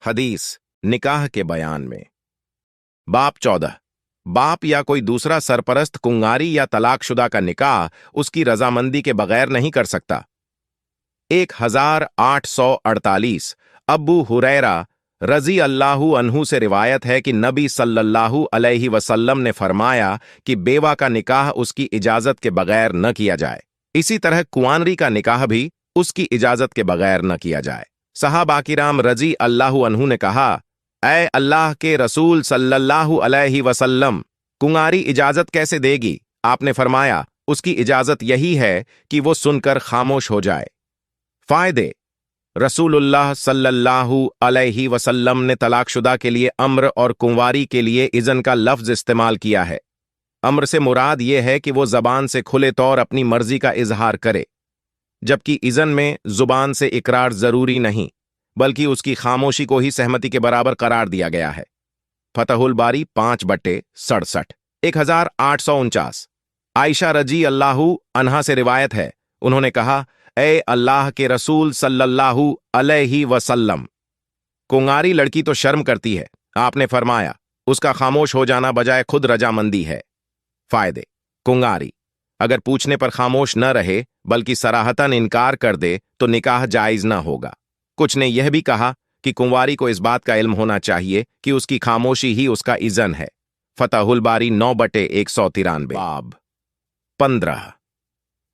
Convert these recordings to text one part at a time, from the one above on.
हदीस निकाह के बयान में। बाप 14। बाप या कोई दूसरा सरपरस्त कुंवारी या तलाकशुदा का निकाह उसकी रजामंदी के बगैर नहीं कर सकता। 1848 अब्बू हुरैरा रजी अल्लाहु अन्हु से रिवायत है कि नबी सल्लल्लाहु अलैहि वसल्लम ने फरमाया कि बेवा का निकाह उसकी इजाजत के बगैर न किया जाए, इसी तरह कुंवारी का निकाह भी उसकी इजाजत के बगैर न किया जाए। सहाबा किराम रजी अल्लाहु अन्हु ने कहा, ऐ अल्लाह के रसूल सल्लल्लाहु अलैहि वसल्लम, कुंवारी इजाजत कैसे देगी? आपने फरमाया, उसकी इजाजत यही है कि वो सुनकर खामोश हो जाए। फायदे। रसूलुल्लाह सल्लल्लाहु अलैहि वसल्लम ने तलाकशुदा के लिए अम्र और कुंवारी के लिए इज़न का लफ्ज इस्तेमाल किया है। अम्र से मुराद ये है कि वो जबान से खुले तौर अपनी मर्जी का इजहार करे, जबकि इज़न में जुबान से इकरार जरूरी नहीं, बल्कि उसकी खामोशी को ही सहमति के बराबर करार दिया गया है। फतहुल बारी 5/67। 1849 आयशा रजी अल्लाहु अन्हा से रिवायत है, उन्होंने कहा, ए अल्लाह के रसूल सल्लल्लाहु अलैहि वसल्लम, कुंवारी लड़की तो शर्म करती है। आपने फरमाया, उसका खामोश हो जाना बजाय खुद रजामंदी है। फायदे। कुंवारी अगर पूछने पर खामोश न रहे बल्कि सराहतन इनकार कर दे तो निकाह जायज न होगा। कुछ ने यह भी कहा कि कुंवारी को इस बात का इल्म होना चाहिए कि उसकी खामोशी ही उसका इज़न है। फतहुल बारी 9/193। बाब 15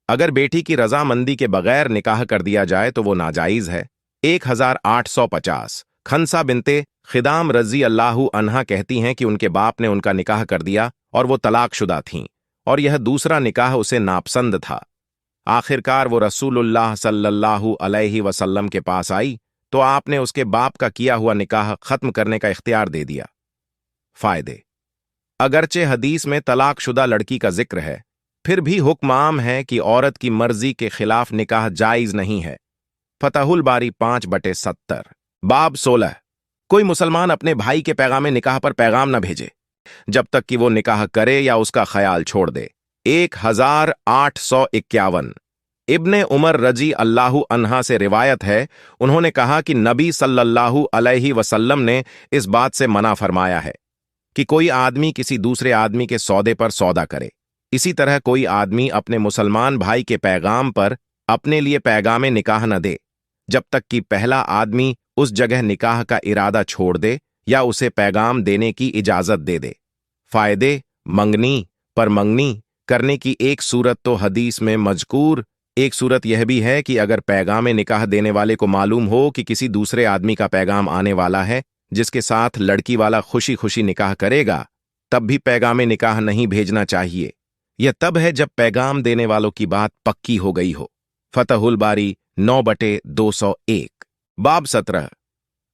अगर बेटी की रजामंदी के बगैर निकाह कर दिया जाए तो वो नाजायज है। 1850 खनसा बिनते खिदाम रजी अल्लाहु अन्हा कहती हैं कि उनके बाप ने उनका निकाह कर दिया और वो तलाकशुदा थीं, और यह दूसरा निकाह उसे नापसंद था। आखिरकार वो रसूलुल्लाह सल्लल्लाहु अलैहि वसल्लम के पास आई तो आपने उसके बाप का किया हुआ निकाह खत्म करने का इख्तियार दे दिया। फायदे। अगरचे हदीस में तलाकशुदा लड़की का जिक्र है, फिर भी हुक्म आम है कि औरत की मर्जी के खिलाफ निकाह जायज नहीं है। फतहुल बारी 5/70। बाब 16 कोई मुसलमान अपने भाई के पैगामे निकाह पर पैगाम न भेजे जब तक कि वो निकाह करे या उसका ख्याल छोड़ दे। 1851 इब्ने उमर रजी अल्लाहु अन्हा से रिवायत है, उन्होंने कहा कि नबी सल्लल्लाहु अलैहि वसल्लम ने इस बात से मना फरमाया है कि कोई आदमी किसी दूसरे आदमी के सौदे पर सौदा करे। इसी तरह कोई आदमी अपने मुसलमान भाई के पैगाम पर अपने लिए पैगामे निकाह न दे जब तक कि पहला आदमी उस जगह निकाह का इरादा छोड़ दे या उसे पैगाम देने की इजाजत दे दे। फायदे। मंगनी पर मंगनी करने की एक सूरत तो हदीस में मजकूर, एक सूरत यह भी है कि अगर पैगामे निकाह देने वाले को मालूम हो कि किसी दूसरे आदमी का पैगाम आने वाला है जिसके साथ लड़की वाला खुशी खुशी निकाह करेगा, तब भी पैगामे निकाह नहीं भेजना चाहिए। यह तब है जब पैगाम देने वालों की बात पक्की हो गई हो। फतहुल बारी 9/201। बाब 17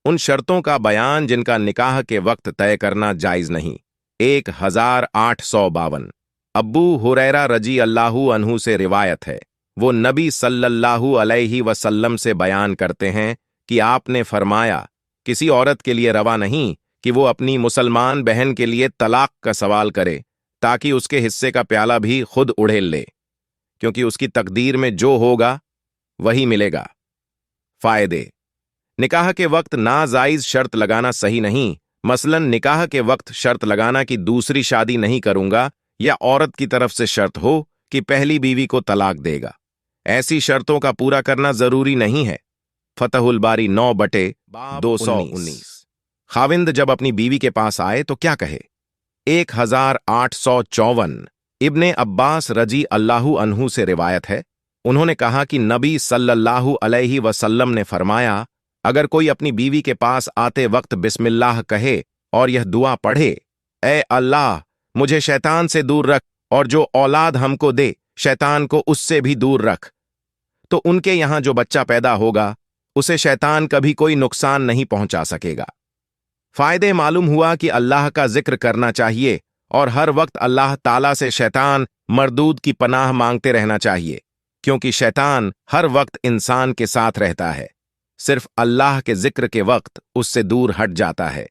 उन शर्तों का बयान जिनका निकाह के वक्त तय करना जायज नहीं। 1852 अब्बू हुरैरा रजी अल्लाहु अन्हु से रिवायत है, वो नबी सल्लल्लाहु अलैहि वसल्लम से बयान करते हैं कि आपने फरमाया, किसी औरत के लिए रवा नहीं कि वो अपनी मुसलमान बहन के लिए तलाक का सवाल करे ताकि उसके हिस्से का प्याला भी खुद उड़ेल ले, क्योंकि उसकी तकदीर में जो होगा वही मिलेगा। फायदे। निकाह के वक्त नाजायज शर्त लगाना सही नहीं, मसलन निकाह के वक्त शर्त लगाना कि दूसरी शादी नहीं करूंगा, या औरत की तरफ से शर्त हो कि पहली बीवी को तलाक देगा। ऐसी शर्तों का पूरा करना जरूरी नहीं है। फतहुल बारी 9/219 खाविंद जब अपनी बीवी के पास आए तो क्या कहे। 1854 इब्ने अब्बास रजी अल्लाहु अन्हु से रिवायत है, उन्होंने कहा कि नबी सल्लल्लाहु अलैहि वसल्लम ने फरमाया, अगर कोई अपनी बीवी के पास आते वक्त बिस्मिल्लाह कहे और यह दुआ पढ़े, ए अल्लाह मुझे शैतान से दूर रख और जो औलाद हमको दे शैतान को उससे भी दूर रख, तो उनके यहां जो बच्चा पैदा होगा उसे शैतान कभी कोई नुकसान नहीं पहुंचा सकेगा। फायदे। मालूम हुआ कि अल्लाह का जिक्र करना चाहिए और हर वक्त अल्लाह ताला से शैतान मरदूद की पनाह मांगते रहना चाहिए, क्योंकि शैतान हर वक्त इंसान के साथ रहता है, सिर्फ अल्लाह के जिक्र के वक्त उससे दूर हट जाता है।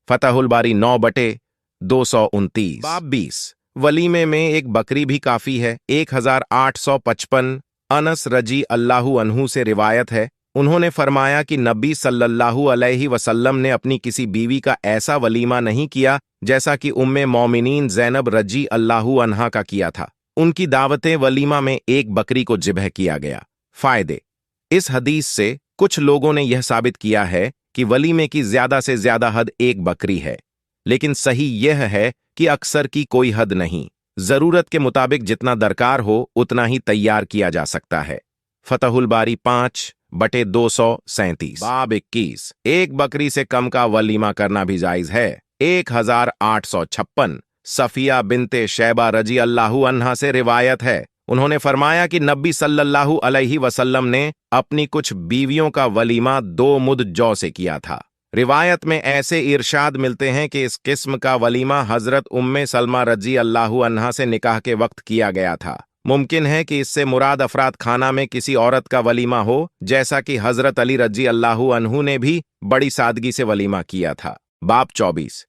फतहुल बारी 9/229। बाब 20 वलीमे में एक बकरी भी काफी है। 1855 अनस रजी अल्लाहु अन्हु से रिवायत है, उन्होंने फरमाया कि नबी सल्लल्लाहु अलैहि वसल्लम ने अपनी किसी बीवी का ऐसा वलीमा नहीं किया जैसा कि उम्मे मोमिनीन ज़ैनब रजी अल्लाहु अन्हा का किया था। उनकी दावतें वलीमा में एक बकरी को ज़िबह किया गया। फायदे। इस हदीस से कुछ लोगों ने यह साबित किया है कि वलीमे की ज्यादा से ज्यादा हद एक बकरी है, लेकिन सही यह है कि अक्सर की कोई हद नहीं, जरूरत के मुताबिक जितना दरकार हो उतना ही तैयार किया जा सकता है। फतहुल बारी 5/237। बाब 21। एक बकरी से कम का वलीमा करना भी जायज है। 1856। सफिया बिनते शैबा रजी अल्लाहु अन्हा से रिवायत है, उन्होंने फरमाया कि नबी सल्लल्लाहु अलैहि वसल्लम ने अपनी कुछ बीवियों का वलीमा 2 मुद जौ से किया था। रिवायत में ऐसे इरशाद मिलते हैं कि इस किस्म का वलीमा हजरत उम्मे सलमा रजी अल्लाहु अन्हा से निकाह के वक्त किया गया था। मुमकिन है कि इससे मुराद अफराद खाना में किसी औरत का वलीमा हो, जैसा कि हजरत अली रजी अल्लाहु अन्हु ने भी बड़ी सादगी से वलीमा किया था। बाब 24।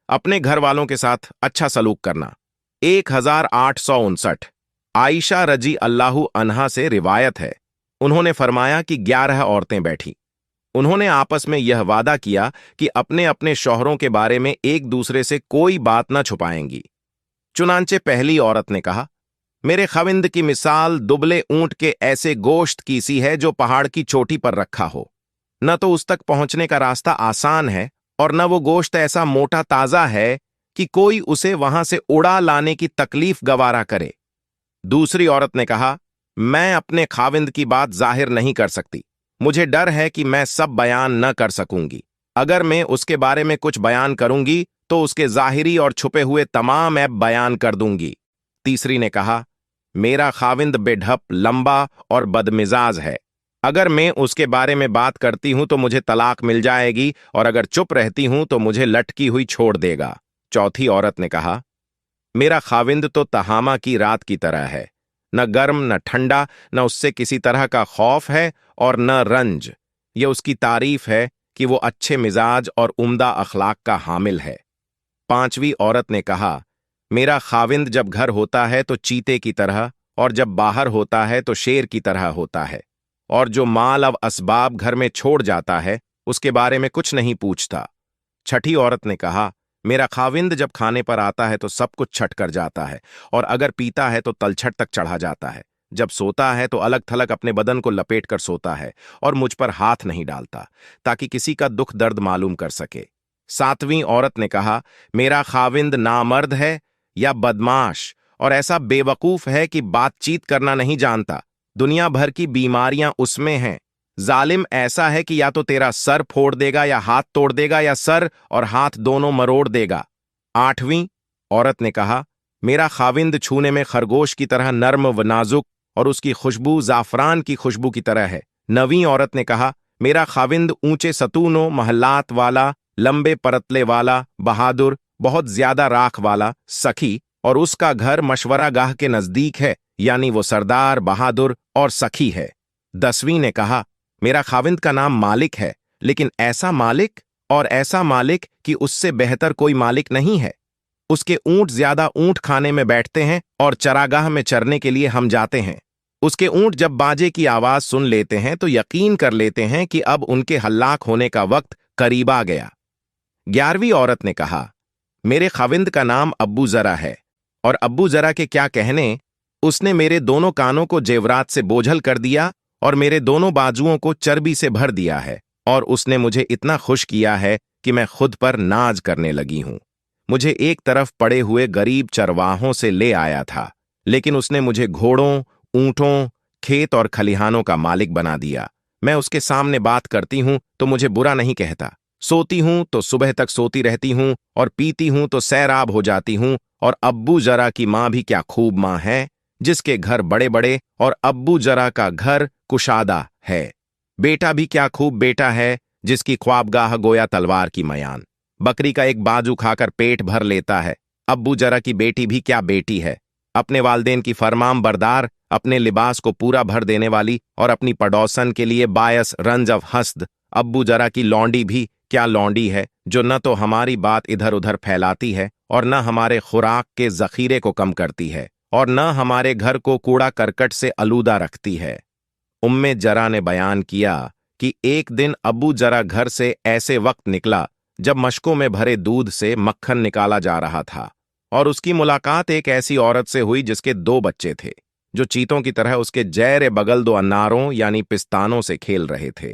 अपने घर वालों के साथ अच्छा सलूक करना। 1859। आयशा रजी अल्लाहु अन्हा से रिवायत है, उन्होंने फरमाया कि 11 औरतें बैठी। उन्होंने आपस में यह वादा किया कि अपने अपने शौहरों के बारे में एक दूसरे से कोई बात न छुपाएंगी। चुनांचे पहली औरत ने कहा, मेरे खविंद की मिसाल दुबले ऊंट के ऐसे गोश्त की सी है जो पहाड़ की चोटी पर रखा हो। न तो उस तक पहुंचने का रास्ता आसान है और न वो गोश्त ऐसा मोटा ताजा है कि कोई उसे वहां से उड़ा लाने की तकलीफ गवारा करे। दूसरी औरत ने कहा, मैं अपने खाविंद की बात जाहिर नहीं कर सकती, मुझे डर है कि मैं सब बयान न कर सकूंगी। अगर मैं उसके बारे में कुछ बयान करूंगी तो उसके जाहिरी और छुपे हुए तमाम ऐब बयान कर दूंगी। तीसरी ने कहा, मेरा खाविंद बेढप, लंबा और बदमिजाज है। अगर मैं उसके बारे में बात करती हूं तो मुझे तलाक मिल जाएगी और अगर चुप रहती हूं तो मुझे लटकी हुई छोड़ देगा। चौथी औरत ने कहा, मेरा खाविंद तो तहामा की रात की तरह है, न गर्म न ठंडा, न उससे किसी तरह का खौफ है और न रंज। यह उसकी तारीफ है कि वो अच्छे मिजाज और उम्दा अखलाक का हामिल है। पांचवी औरत ने कहा, मेरा खाविंद जब घर होता है तो चीते की तरह और जब बाहर होता है तो शेर की तरह होता है, और जो माल अब असबाब घर में छोड़ जाता है उसके बारे में कुछ नहीं पूछता। छठी औरत ने कहा, मेरा खाविंद जब खाने पर आता है तो सब कुछ छट कर जाता है और अगर पीता है तो तलछट तक चढ़ा जाता है। जब सोता है तो अलग थलग अपने बदन को लपेट कर सोता है और मुझ पर हाथ नहीं डालता ताकि किसी का दुख दर्द मालूम कर सके। सातवीं औरत ने कहा, मेरा खाविंद नामर्द है या बदमाश और ऐसा बेवकूफ है कि बातचीत करना नहीं जानता। दुनिया भर की बीमारियां उसमें हैं। जालिम ऐसा है कि या तो तेरा सर फोड़ देगा या हाथ तोड़ देगा या सर और हाथ दोनों मरोड़ देगा। आठवीं औरत ने कहा, मेरा खाविंद छूने में खरगोश की तरह नर्म व नाजुक और उसकी खुशबू जाफरान की खुशबू की तरह है। नवीं औरत ने कहा, मेरा खाविंद ऊंचे सतूनों महलात वाला, लंबे परतले वाला, बहादुर, बहुत ज्यादा राख वाला, सखी, और उसका घर मशवरा गाह के नजदीक है, यानी वो सरदार, बहादुर और सखी है। 10वीं ने कहा, मेरा खाविंद का नाम मालिक है, लेकिन ऐसा मालिक कि उससे बेहतर कोई मालिक नहीं है। उसके ऊंट ज्यादा ऊंट खाने में बैठते हैं और चरागाह में चरने के लिए हम जाते हैं। उसके ऊंट जब बाजे की आवाज सुन लेते हैं तो यकीन कर लेते हैं कि अब उनके हल्लाक होने का वक्त करीब आ गया। 11वीं औरत ने कहा, मेरे खाविंद का नाम अब्बू जरा है और अब्बू जरा के क्या कहने, उसने मेरे दोनों कानों को जेवरात से बोझल कर दिया और मेरे दोनों बाजुओं को चर्बी से भर दिया है और उसने मुझे इतना खुश किया है कि मैं खुद पर नाज करने लगी हूं। मुझे एक तरफ पड़े हुए गरीब चरवाहों से ले आया था, लेकिन उसने मुझे घोड़ों, ऊंटों, खेत और खलिहानों का मालिक बना दिया। मैं उसके सामने बात करती हूं तो मुझे बुरा नहीं कहता, सोती हूं तो सुबह तक सोती रहती हूं और पीती हूं तो सैराब हो जाती हूं। और अब्बू जरा की मां भी क्या खूब मां है, जिसके घर बड़े बड़े और अब्बू जरा का घर कुशादा है। बेटा भी क्या खूब बेटा है, जिसकी ख्वाबगाह गोया तलवार की मयान। बकरी का एक बाजू खाकर पेट भर लेता है। अब्बू जरा की बेटी भी क्या बेटी है, अपने वालदेन की फरमाम बरदार, अपने लिबास को पूरा भर देने वाली और अपनी पड़ोसन के लिए बायस रंज अव हस्द। अब्बू जरा की लौंडी भी क्या लौंडी है, जो न तो हमारी बात इधर उधर फैलाती है और न हमारे खुराक के जखीरे को कम करती है और न हमारे घर को कूड़ा करकट से आलूदा रखती है। उम्मे जरा ने बयान किया कि एक दिन अब्बू जरा घर से ऐसे वक्त निकला जब मशकों में भरे दूध से मक्खन निकाला जा रहा था, और उसकी मुलाकात एक ऐसी औरत से हुई जिसके 2 बच्चे थे, जो चीतों की तरह उसके जैरे बगल 2 अनारों यानी पिस्तानों से खेल रहे थे।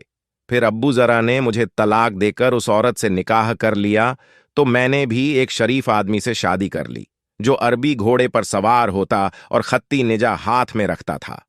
फिर अब्बू जरा ने मुझे तलाक देकर उस औरत से निकाह कर लिया, तो मैंने भी एक शरीफ आदमी से शादी कर ली, जो अरबी घोड़े पर सवार होता और खत्ती निजा हाथ में रखता था।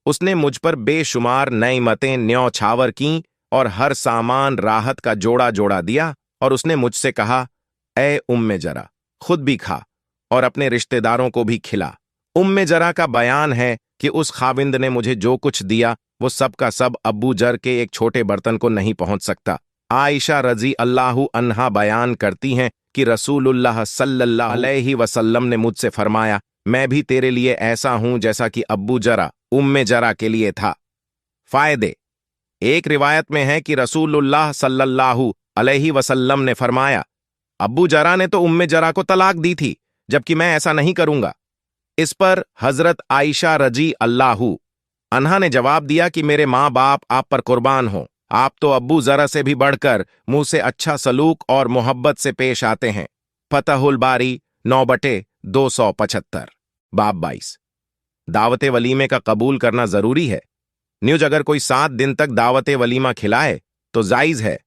उसने मुझ पर बेशुमार नेमतें न्यौछावर की और हर सामान राहत का जोड़ा जोड़ा दिया, और उसने मुझसे कहा, ए उम्मे जरा, खुद भी खा और अपने रिश्तेदारों को भी खिला। उम्मे जरा का बयान है कि उस खाविंद ने मुझे जो कुछ दिया वो सब का सब अब्बू जर के एक छोटे बर्तन को नहीं पहुंच सकता। आयशा रजी अल्लाहु अन्हा बयान करती हैं कि रसूलुल्लाह सल्लल्लाहु अलैहि वसल्लम ने मुझसे फरमाया, मैं भी तेरे लिए ऐसा हूं जैसा कि अब्बू जरा उम्मे जरा के लिए था। फायदे। एक रिवायत में है कि रसूलुल्लाह सल्लल्लाहु अलैहि वसल्लम ने फरमाया, अब्बू जरा ने तो उम्मे जरा को तलाक दी थी, जबकि मैं ऐसा नहीं करूंगा। इस पर हजरत आयशा रजी अल्लाहु अन्हा ने जवाब दिया कि मेरे माँ बाप आप पर कुर्बान हो, आप तो अब्बू जरा से भी बढ़कर मुंह से अच्छा सलूक और मोहब्बत से पेश आते हैं। फतहुल बारी 9/275। बाब 22। दावत वलीमे का कबूल करना जरूरी है। न्यूज अगर कोई 7 दिन तक दावत वलीमा खिलाए तो जायज है।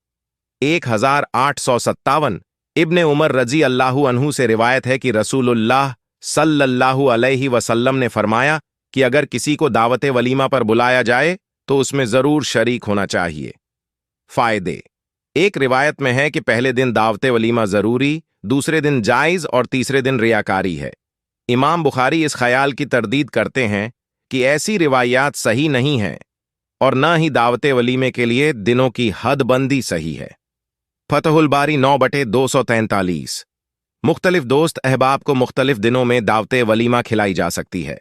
1857 इब्ने उमर रजी अल्लाहु अन्हु से रिवायत है कि रसूलुल्लाह सल्लल्लाहु अलैहि वसल्लम ने फरमाया कि अगर किसी को दावत वलीमा पर बुलाया जाए तो उसमें जरूर शरीक होना चाहिए। फायदे। एक रिवायत में है कि पहले दिन दावत वलीमा जरूरी, दूसरे दिन जायज और तीसरे दिन रियाकारी है। इमाम बुखारी इस ख्याल की तरदीद करते हैं कि ऐसी रिवायात सही नहीं हैं और न ही दावत वलीमे के लिए दिनों की हदबंदी सही है। फतहुल बारी 9/243। मुख्तलिफ दोस्त अहबाब को मुख्तलिफ दिनों में दावत वलीमा खिलाई जा सकती है।